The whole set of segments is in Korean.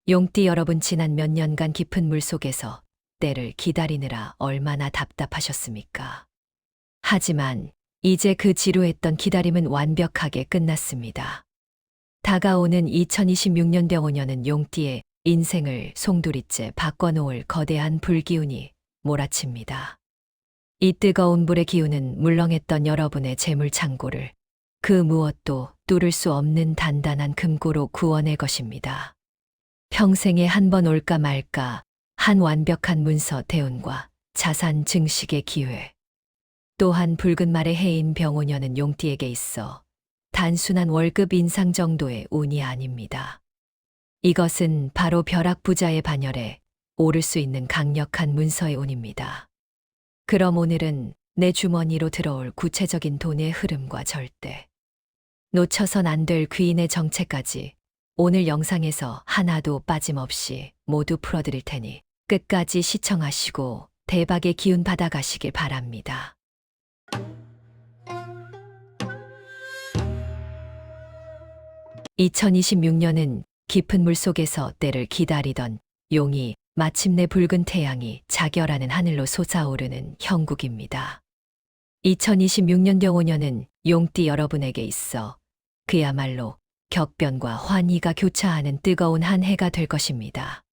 용띠 여러분, 지난 몇 년간 깊은 물속에서 때를 기다리느라 얼마나 답답하셨습니까? 하지만 이제 그 지루했던 기다림은 완벽하게 끝났습니다. 다가오는 2026년 병오년은 용띠의 인생을 송두리째 바꿔놓을 거대한 불기운이 몰아칩니다. 이 뜨거운 불의 기운은 물렁했던 여러분의 재물 창고를 그 무엇도 뚫을 수 없는 단단한 금고로 구원할 것입니다. 평생에 한 번 올까 말까 한 완벽한 문서 대운과 자산 증식의 기회. 또한 붉은 말의 해인 병오년은 용띠에게 있어 단순한 월급 인상 정도의 운이 아닙니다. 이것은 바로 벼락부자의 반열에 오를 수 있는 강력한 문서의 운입니다. 그럼 오늘은 내 주머니로 들어올 구체적인 돈의 흐름과 절대 놓쳐선 안 될 귀인의 정체까지 오늘 영상에서 하나도 빠짐없이 모두 풀어드릴 테니 끝까지 시청하시고 대박의 기운 받아가시길 바랍니다. 2026년은 깊은 물속에서 때를 기다리던 용이 마침내 붉은 태양이 자결하는 하늘로 솟아오르는 형국입니다. 2026년 병오년은 용띠 여러분에게 있어 그야말로 격변과 환희가 교차하는 뜨거운 한 해가 될 것입니다.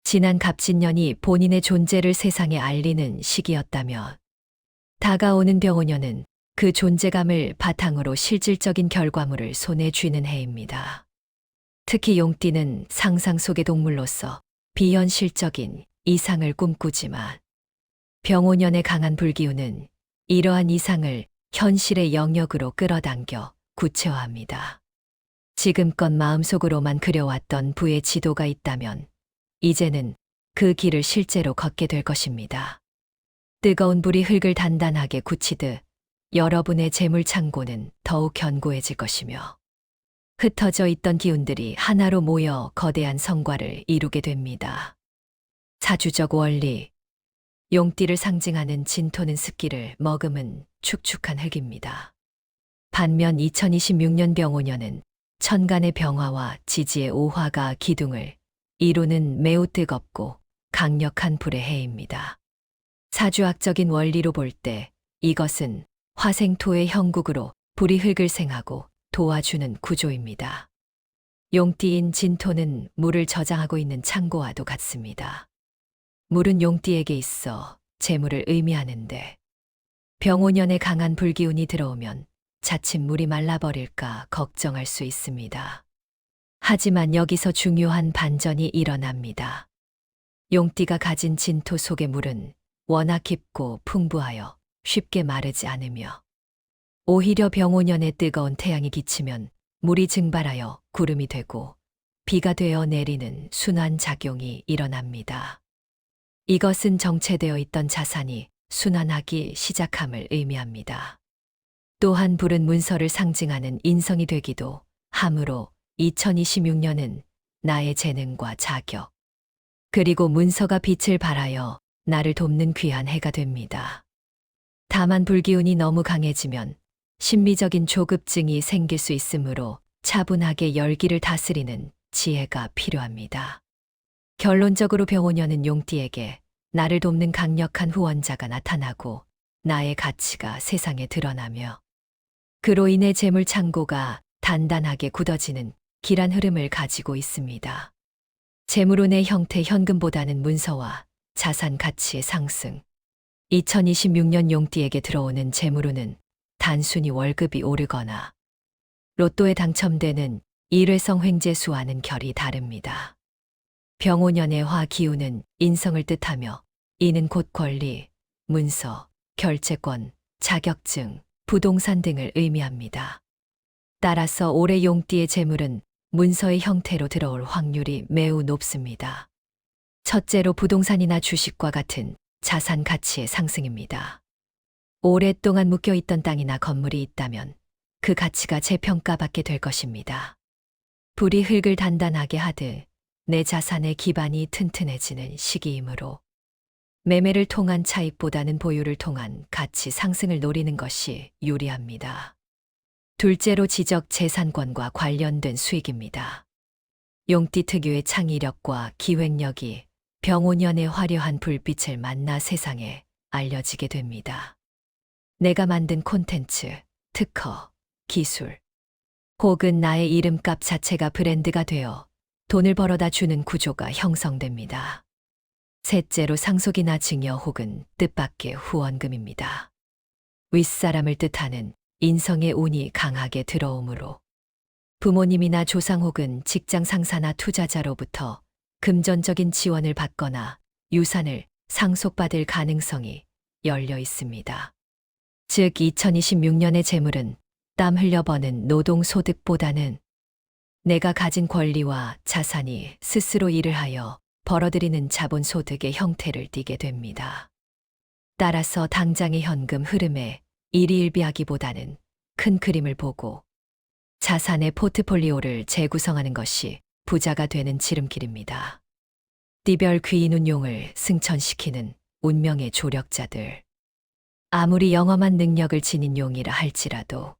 지난 갑진년이 본인의 존재를 세상에 알리는 시기였다면 다가오는 병오년은 그 존재감을 바탕으로 실질적인 결과물을 손에 쥐는 해입니다. 특히 용띠는 상상 속의 동물로서 비현실적인 이상을 꿈꾸지만 병오년의 강한 불기운은 이러한 이상을 현실의 영역으로 끌어당겨 구체화합니다. 지금껏 마음속으로만 그려왔던 부의 지도가 있다면 이제는 그 길을 실제로 걷게 될 것입니다. 뜨거운 불이 흙을 단단하게 굳히듯 여러분의 재물 창고는 더욱 견고해질 것이며 흩어져 있던 기운들이 하나로 모여 거대한 성과를 이루게 됩니다. 사주적 원리. 용띠를 상징하는 진토는 습기를 머금은 축축한 흙입니다. 반면 2026년 병오년은 천간의 병화와 지지의 오화가 기둥을 이루는 매우 뜨겁고 강력한 불의 해입니다. 사주학적인 원리로 볼 때 이것은 화생토의 형국으로 불이 흙을 생하고 도와주는 구조입니다. 용띠인 진토는 물을 저장하고 있는 창고와도 같습니다. 물은 용띠에게 있어 재물을 의미하는데 병오년에 강한 불기운이 들어오면 자칫 물이 말라버릴까 걱정할 수 있습니다. 하지만 여기서 중요한 반전이 일어납니다. 용띠가 가진 진토 속의 물은 워낙 깊고 풍부하여 쉽게 마르지 않으며 오히려 병오년에 뜨거운 태양이 비치면 물이 증발하여 구름이 되고 비가 되어 내리는 순환 작용이 일어납니다. 이것은 정체되어 있던 자산이 순환하기 시작함을 의미합니다. 또한 불은 문서를 상징하는 인성이 되기도 하므로 2026년은 나의 재능과 자격, 그리고 문서가 빛을 발하여 나를 돕는 귀한 해가 됩니다. 다만 불기운이 너무 강해지면 심미적인 조급증이 생길 수 있으므로 차분하게 열기를 다스리는 지혜가 필요합니다. 결론적으로 병오년은 용띠에게 나를 돕는 강력한 후원자가 나타나고 나의 가치가 세상에 드러나며 그로 인해 재물 창고가 단단하게 굳어지는 길한 흐름을 가지고 있습니다. 재물운의 형태 현금보다는 문서와 자산 가치의 상승. 2026년 용띠에게 들어오는 재물운은 단순히 월급이 오르거나 로또에 당첨되는 일회성 횡재수와는 결이 다릅니다. 병오년의 화 기운은 인성을 뜻하며 이는 곧 권리, 문서, 결재권, 자격증, 부동산 등을 의미합니다. 따라서 올해 용띠의 재물은 문서의 형태로 들어올 확률이 매우 높습니다. 첫째로 부동산이나 주식과 같은 자산 가치의 상승입니다. 오랫동안 묶여있던 땅이나 건물이 있다면 그 가치가 재평가받게 될 것입니다. 불이 흙을 단단하게 하듯 내 자산의 기반이 튼튼해지는 시기이므로 매매를 통한 차익보다는 보유를 통한 가치 상승을 노리는 것이 유리합니다. 둘째로 지적 재산권과 관련된 수익입니다. 용띠 특유의 창의력과 기획력이 병오년의 화려한 불빛을 만나 세상에 알려지게 됩니다. 내가 만든 콘텐츠, 특허, 기술, 혹은 나의 이름값 자체가 브랜드가 되어 돈을 벌어다 주는 구조가 형성됩니다. 셋째로 상속이나 증여 혹은 뜻밖의 후원금입니다. 윗사람을 뜻하는 인성의 운이 강하게 들어오므로 부모님이나 조상 혹은 직장 상사나 투자자로부터 금전적인 지원을 받거나 유산을 상속받을 가능성이 열려 있습니다. 즉 2026년의 재물은 땀 흘려 버는 노동소득보다는 내가 가진 권리와 자산이 스스로 일을 하여 벌어들이는 자본소득의 형태를 띠게 됩니다. 따라서 당장의 현금 흐름에 일희일비하기보다는 큰 그림을 보고 자산의 포트폴리오를 재구성하는 것이 부자가 되는 지름길입니다. 띠별 귀인운용을 승천시키는 운명의 조력자들. 아무리 영험한 능력을 지닌 용이라 할지라도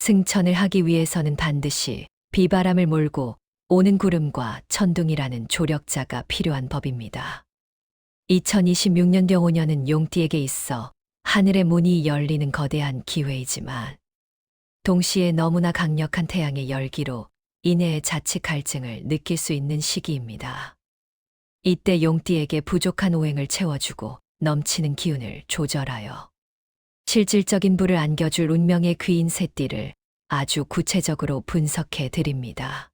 승천을 하기 위해서는 반드시 비바람을 몰고 오는 구름과 천둥이라는 조력자가 필요한 법입니다. 2026년 병오년은 용띠에게 있어 하늘의 문이 열리는 거대한 기회이지만 동시에 너무나 강력한 태양의 열기로 인해 자칫 갈증을 느낄 수 있는 시기입니다. 이때 용띠에게 부족한 오행을 채워주고 넘치는 기운을 조절하여 실질적인 부를 안겨줄 운명의 귀인 셋띠를 아주 구체적으로 분석해 드립니다.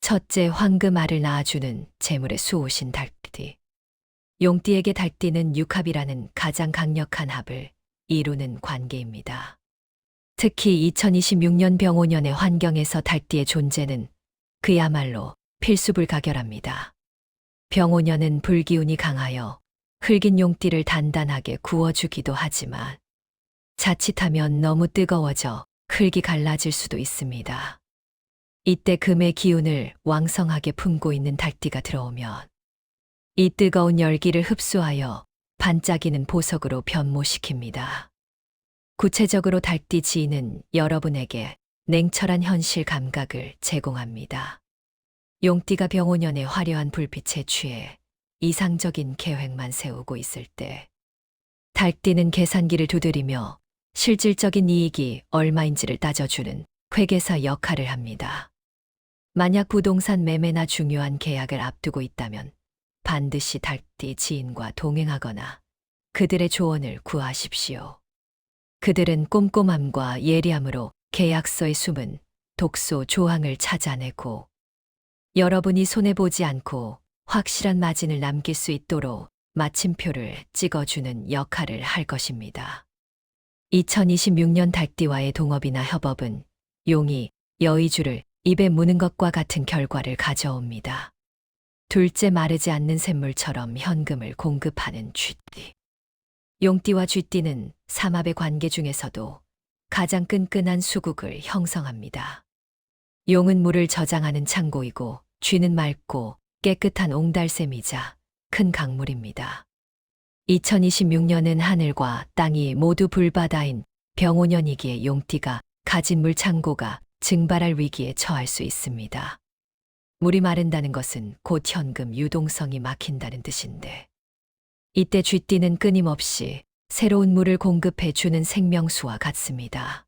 첫째, 황금알을 낳아주는 재물의 수호신 달띠. 용띠에게 달띠는 육합이라는 가장 강력한 합을 이루는 관계입니다. 특히 2026년 병오년의 환경에서 달띠의 존재는 그야말로 필수불가결합니다. 병오년은 불기운이 강하여 흙인 용띠를 단단하게 구워주기도 하지만 자칫하면 너무 뜨거워져 흙이 갈라질 수도 있습니다. 이때 금의 기운을 왕성하게 품고 있는 달띠가 들어오면 이 뜨거운 열기를 흡수하여 반짝이는 보석으로 변모시킵니다. 구체적으로 달띠 지인은 여러분에게 냉철한 현실 감각을 제공합니다. 용띠가 병오년의 화려한 불빛에 취해 이상적인 계획만 세우고 있을 때 달띠는 계산기를 두드리며 실질적인 이익이 얼마인지를 따져주는 회계사 역할을 합니다. 만약 부동산 매매나 중요한 계약을 앞두고 있다면 반드시 달띠 지인과 동행하거나 그들의 조언을 구하십시오. 그들은 꼼꼼함과 예리함으로 계약서의 숨은 독소 조항을 찾아내고 여러분이 손해보지 않고 확실한 마진을 남길 수 있도록 마침표를 찍어주는 역할을 할 것입니다. 2026년 달띠와의 동업이나 협업은 용이 여의주를 입에 무는 것과 같은 결과를 가져옵니다. 둘째, 마르지 않는 샘물처럼 현금을 공급하는 쥐띠. 용띠와 쥐띠는 삼합의 관계 중에서도 가장 끈끈한 수국을 형성합니다. 용은 물을 저장하는 창고이고 쥐는 맑고 깨끗한 옹달샘이자 큰 강물입니다. 2026년은 하늘과 땅이 모두 불바다인 병오년이기에 용띠가 가진 물 창고가 증발할 위기에 처할 수 있습니다. 물이 마른다는 것은 곧 현금 유동성이 막힌다는 뜻인데 이때 쥐띠는 끊임없이 새로운 물을 공급해 주는 생명수와 같습니다.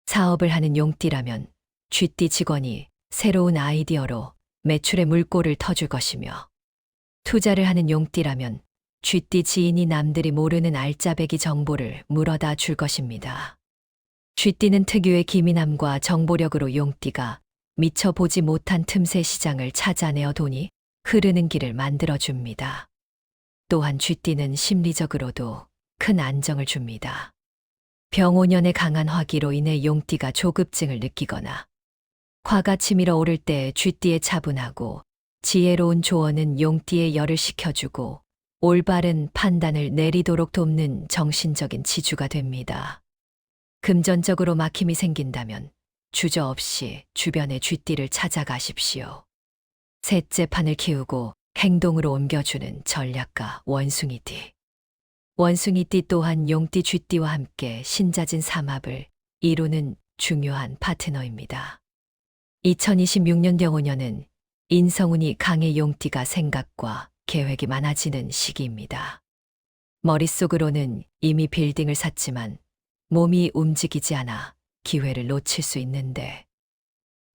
사업을 하는 용띠라면 쥐띠 직원이 새로운 아이디어로 매출의 물꼬를 터줄 것이며 투자를 하는 용띠라면 쥐띠 지인이 남들이 모르는 알짜배기 정보를 물어다 줄 것입니다. 쥐띠는 특유의 기민함과 정보력으로 용띠가 미처 보지 못한 틈새 시장을 찾아내어 돈이 흐르는 길을 만들어줍니다. 또한 쥐띠는 심리적으로도 큰 안정을 줍니다. 병오년의 강한 화기로 인해 용띠가 조급증을 느끼거나 화가 치밀어 오를 때 쥐띠의 차분하고 지혜로운 조언은 용띠의 열을 식혀주고 올바른 판단을 내리도록 돕는 정신적인 지주가 됩니다. 금전적으로 막힘이 생긴다면 주저없이 주변의 쥐띠를 찾아가십시오. 셋째, 판을 키우고 행동으로 옮겨주는 전략가 원숭이띠. 원숭이띠 또한 용띠 쥐띠와 함께 신자진 삼합을 이루는 중요한 파트너입니다. 2026년 병오년은 인성운이 강해 용띠가 생각과 계획이 많아지는 시기입니다. 머릿속으로는 이미 빌딩을 샀지만 몸이 움직이지 않아 기회를 놓칠 수 있는데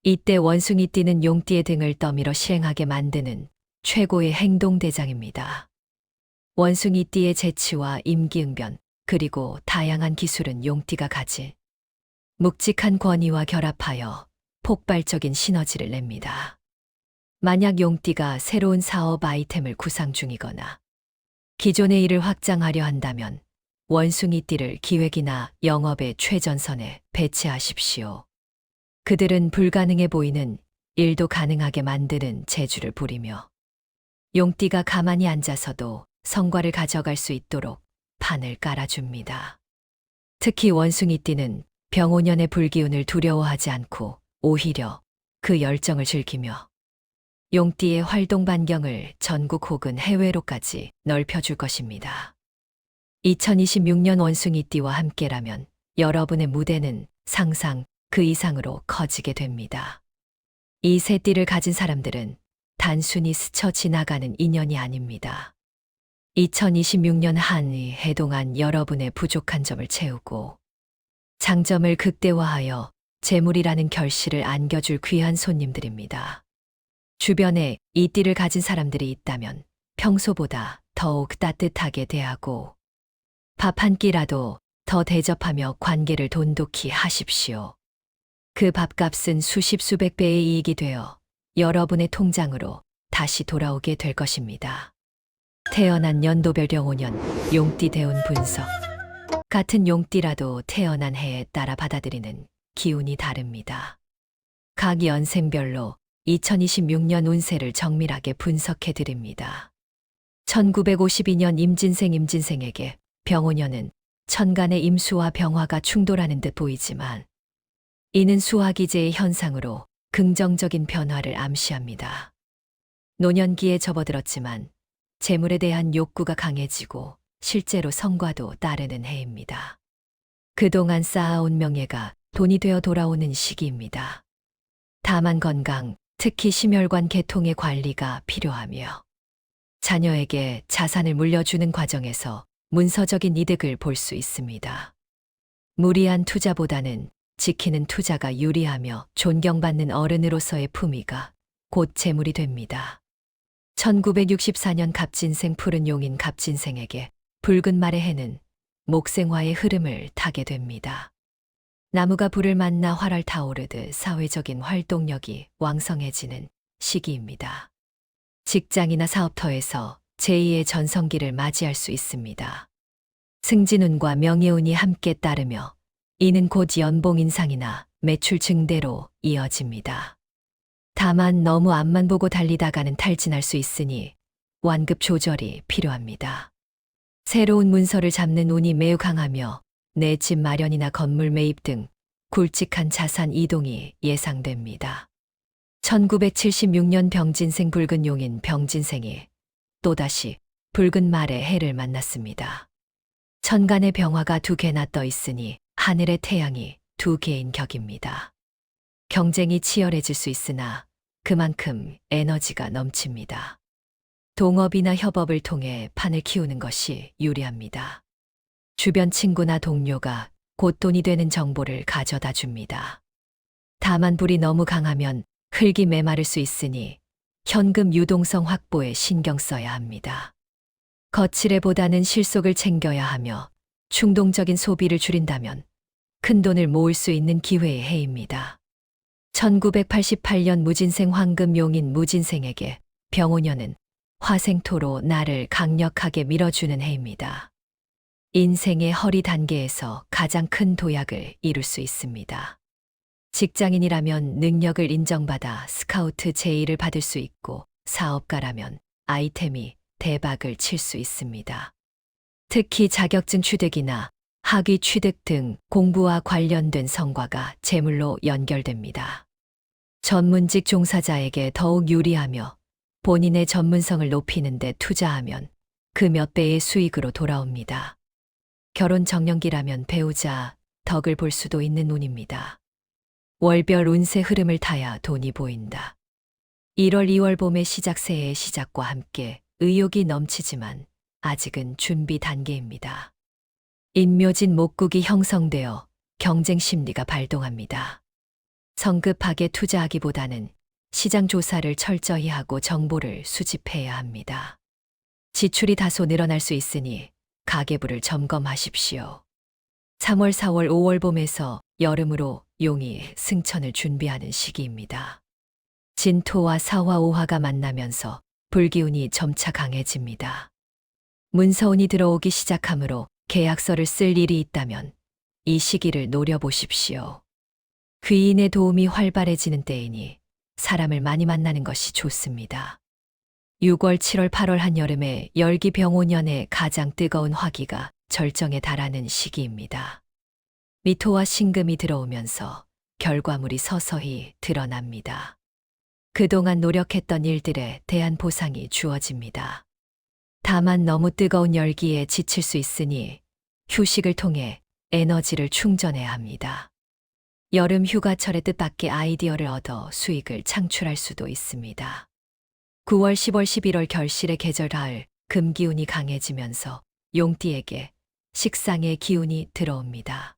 이때 원숭이띠는 용띠의 등을 떠밀어 실행하게 만드는 최고의 행동대장입니다. 원숭이띠의 재치와 임기응변 그리고 다양한 기술은 용띠가 가질 묵직한 권위와 결합하여 폭발적인 시너지를 냅니다. 만약 용띠가 새로운 사업 아이템을 구상 중이거나 기존의 일을 확장하려 한다면 원숭이띠를 기획이나 영업의 최전선에 배치하십시오. 그들은 불가능해 보이는 일도 가능하게 만드는 재주를 부리며 용띠가 가만히 앉아서도 성과를 가져갈 수 있도록 판을 깔아줍니다. 특히 원숭이띠는 병오년의 불기운을 두려워하지 않고 오히려 그 열정을 즐기며 용띠의 활동 반경을 전국 혹은 해외로까지 넓혀줄 것입니다. 2026년 원숭이띠와 함께라면 여러분의 무대는 상상 그 이상으로 커지게 됩니다. 이 세 띠를 가진 사람들은 단순히 스쳐 지나가는 인연이 아닙니다. 2026년 한 해 동안 여러분의 부족한 점을 채우고 장점을 극대화하여 재물이라는 결실을 안겨줄 귀한 손님들입니다. 주변에 이 띠를 가진 사람들이 있다면 평소보다 더욱 따뜻하게 대하고 밥 한 끼라도 더 대접하며 관계를 돈독히 하십시오. 그 밥값은 수십 수백 배의 이익이 되어 여러분의 통장으로 다시 돌아오게 될 것입니다. 태어난 연도별 병오년 용띠 대운 분석. 같은 용띠라도 태어난 해에 따라 받아들이는 기운이 다릅니다. 각 연생별로 2026년 운세를 정밀하게 분석해 드립니다. 1952년 임진생에게 병오년은 천간의 임수와 병화가 충돌하는 듯 보이지만 이는 수화기제의 현상으로 긍정적인 변화를 암시합니다. 노년기에 접어들었지만 재물에 대한 욕구가 강해지고 실제로 성과도 따르는 해입니다. 그동안 쌓아온 명예가 돈이 되어 돌아오는 시기입니다. 다만 건강, 특히 심혈관 계통의 관리가 필요하며 자녀에게 자산을 물려주는 과정에서 문서적인 이득을 볼 수 있습니다. 무리한 투자보다는 지키는 투자가 유리하며 존경받는 어른으로서의 품위가 곧 재물이 됩니다. 1964년 갑진생 푸른 용인 갑진생에게 붉은 말의 해는 목생화의 흐름을 타게 됩니다. 나무가 불을 만나 활활 타오르듯 사회적인 활동력이 왕성해지는 시기입니다. 직장이나 사업터에서 제2의 전성기를 맞이할 수 있습니다. 승진운과 명예운이 함께 따르며 이는 곧 연봉 인상이나 매출 증대로 이어집니다. 다만 너무 앞만 보고 달리다가는 탈진할 수 있으니 완급 조절이 필요합니다. 새로운 문서를 잡는 운이 매우 강하며 내 집 마련이나 건물 매입 등 굵직한 자산 이동이 예상됩니다. 1976년 병진생 붉은 용인 병진생이 또다시 붉은 말의 해를 만났습니다. 천간의 병화가 2개나 떠 있으니 하늘의 태양이 2개인 격입니다. 경쟁이 치열해질 수 있으나 그만큼 에너지가 넘칩니다. 동업이나 협업을 통해 판을 키우는 것이 유리합니다. 주변 친구나 동료가 곧 돈이 되는 정보를 가져다 줍니다. 다만 불이 너무 강하면 흙이 메마를 수 있으니 현금 유동성 확보에 신경 써야 합니다. 거칠애보다는 실속을 챙겨야 하며 충동적인 소비를 줄인다면 큰 돈을 모을 수 있는 기회의 해입니다. 1988년 무진생 황금 용인 무진생에게 병오년은 화생토로 나를 강력하게 밀어주는 해입니다. 인생의 허리 단계에서 가장 큰 도약을 이룰 수 있습니다. 직장인이라면 능력을 인정받아 스카우트 제의를 받을 수 있고 사업가라면 아이템이 대박을 칠 수 있습니다. 특히 자격증 취득이나 학위 취득 등 공부와 관련된 성과가 재물로 연결됩니다. 전문직 종사자에게 더욱 유리하며 본인의 전문성을 높이는 데 투자하면 그 몇 배의 수익으로 돌아옵니다. 결혼 정년기라면 배우자 덕을 볼 수도 있는 운입니다. 월별 운세 흐름을 타야 돈이 보인다. 1월, 2월 봄의 시작 새해의 시작과 함께 의욕이 넘치지만 아직은 준비 단계입니다. 인묘진 목국이 형성되어 경쟁 심리가 발동합니다. 성급하게 투자하기보다는 시장 조사를 철저히 하고 정보를 수집해야 합니다. 지출이 다소 늘어날 수 있으니 가계부를 점검하십시오. 3월, 4월, 5월 봄에서 여름으로 용이 승천을 준비하는 시기입니다. 진토와 사화, 오화가 만나면서 불기운이 점차 강해집니다. 문서운이 들어오기 시작하므로 계약서를 쓸 일이 있다면 이 시기를 노려보십시오. 귀인의 도움이 활발해지는 때이니 사람을 많이 만나는 것이 좋습니다. 6월, 7월, 8월 한여름에 열기병오년의 가장 뜨거운 화기가 절정에 달하는 시기입니다. 미토와 신금이 들어오면서 결과물이 서서히 드러납니다. 그동안 노력했던 일들에 대한 보상이 주어집니다. 다만 너무 뜨거운 열기에 지칠 수 있으니 휴식을 통해 에너지를 충전해야 합니다. 여름 휴가철의 뜻밖의 아이디어를 얻어 수익을 창출할 수도 있습니다. 9월, 10월, 11월 결실의 계절 가을 금기운이 강해지면서 용띠에게 식상의 기운이 들어옵니다.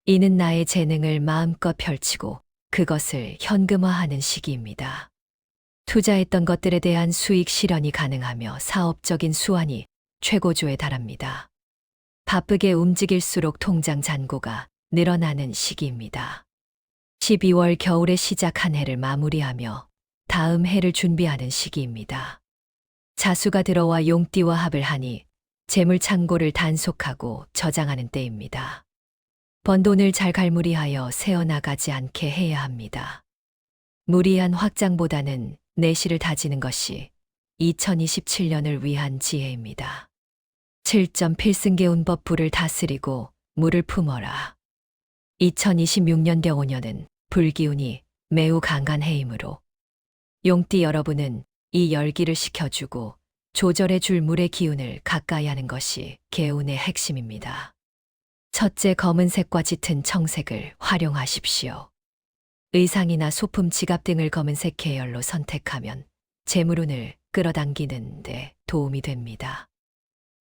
이는 나의 재능을 마음껏 펼치고 그것을 현금화하는 시기입니다. 투자했던 것들에 대한 수익 실현이 가능하며 사업적인 수완이 최고조에 달합니다. 바쁘게 움직일수록 통장 잔고가 늘어나는 시기입니다. 12월 겨울에 시작한 해를 마무리하며 다음 해를 준비하는 시기입니다. 자수가 들어와 용띠와 합을 하니 재물 창고를 단속하고 저장하는 때입니다. 번 돈을 잘 갈무리하여 새어나가지 않게 해야 합니다. 무리한 확장보다는 내실을 다지는 것이 2027년을 위한 지혜입니다. 7점 필승계 운법 불을 다스리고 물을 품어라. 2026년 병오년은 불기운이 매우 강한 해이므로 용띠 여러분은 이 열기를 식혀주고 조절해 줄 물의 기운을 가까이 하는 것이 개운의 핵심입니다. 첫째, 검은색과 짙은 청색을 활용하십시오. 의상이나 소품, 지갑 등을 검은색 계열로 선택하면 재물운을 끌어당기는 데 도움이 됩니다.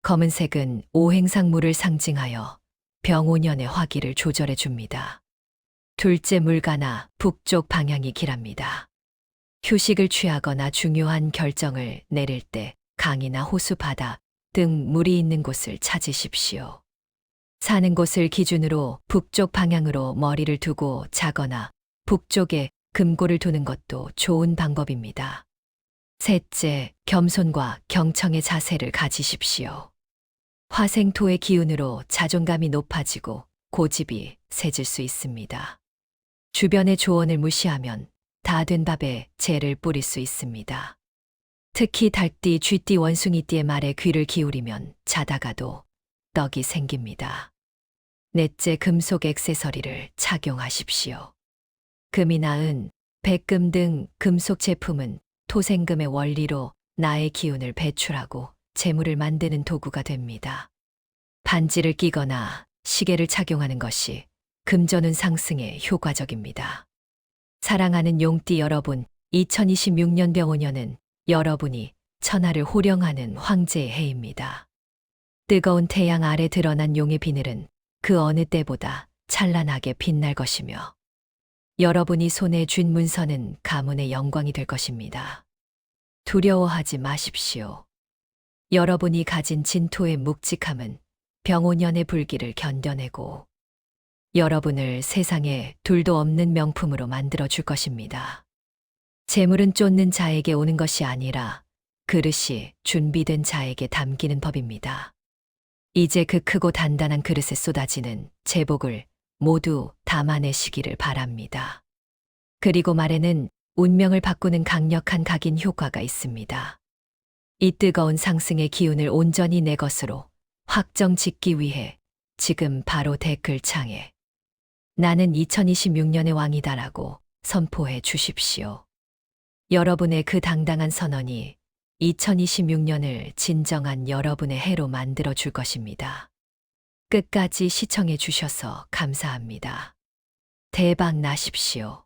검은색은 오행상물을 상징하여 병오년의 화기를 조절해 줍니다. 둘째, 물가나 북쪽 방향이 길합니다. 휴식을 취하거나 중요한 결정을 내릴 때 강이나 호수, 바다 등 물이 있는 곳을 찾으십시오. 사는 곳을 기준으로 북쪽 방향으로 머리를 두고 자거나 북쪽에 금고를 두는 것도 좋은 방법입니다. 셋째, 겸손과 경청의 자세를 가지십시오. 화생토의 기운으로 자존감이 높아지고 고집이 세질 수 있습니다. 주변의 조언을 무시하면 다 된 밥에 재를 뿌릴 수 있습니다. 특히 달띠, 쥐띠, 원숭이띠의 말에 귀를 기울이면 자다가도 떡이 생깁니다. 넷째, 금속 액세서리를 착용하십시오. 금이나 은, 백금 등 금속 제품은 토생금의 원리로 나의 기운을 배출하고 재물을 만드는 도구가 됩니다. 반지를 끼거나 시계를 착용하는 것이 금전운 상승에 효과적입니다. 사랑하는 용띠 여러분, 2026년 병오년은 여러분이 천하를 호령하는 황제의 해입니다. 뜨거운 태양 아래 드러난 용의 비늘은 그 어느 때보다 찬란하게 빛날 것이며 여러분이 손에 쥔 문서는 가문의 영광이 될 것입니다. 두려워하지 마십시오. 여러분이 가진 진토의 묵직함은 병오년의 불길을 견뎌내고 여러분을 세상에 둘도 없는 명품으로 만들어 줄 것입니다. 재물은 쫓는 자에게 오는 것이 아니라 그릇이 준비된 자에게 담기는 법입니다. 이제 그 크고 단단한 그릇에 쏟아지는 제복을 모두 담아내시기를 바랍니다. 그리고 말에는 운명을 바꾸는 강력한 각인 효과가 있습니다. 이 뜨거운 상승의 기운을 온전히 내 것으로 확정 짓기 위해 지금 바로 댓글창에 나는 2026년의 왕이다라고 선포해 주십시오. 여러분의 그 당당한 선언이 2026년을 진정한 여러분의 해로 만들어 줄 것입니다. 끝까지 시청해 주셔서 감사합니다. 대박 나십시오.